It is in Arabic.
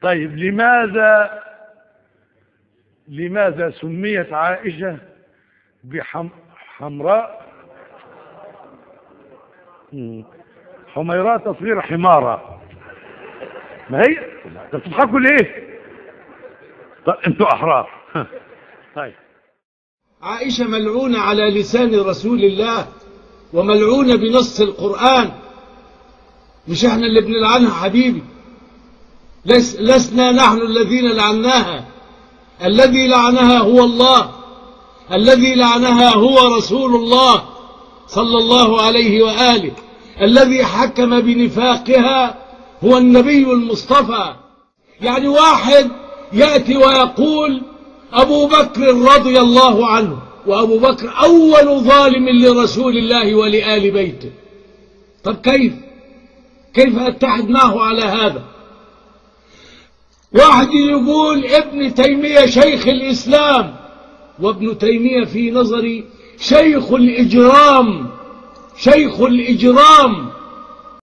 طيب لماذا سميت عائشة بحمراء حميراء تصغير حمارة؟ ما هي تضحكوا ليه؟ طيب انتوا احرار. طيب عائشة ملعونة على لسان رسول الله وملعونة بنص القرآن، مش احنا اللي بنلعنها حبيبي، لسنا نحن الذين لعناها، الذي لعنها هو الله، الذي لعنها هو رسول الله صلى الله عليه وآله، الذي حكم بنفاقها هو النبي المصطفى. يعني واحد يأتي ويقول أبو بكر رضي الله عنه، وأبو بكر أول ظالم لرسول الله ولآل بيته. طب كيف أتحد معه على هذا؟ واحد يقول ابن تيمية شيخ الإسلام، وابن تيمية في نظري شيخ الإجرام، شيخ الإجرام.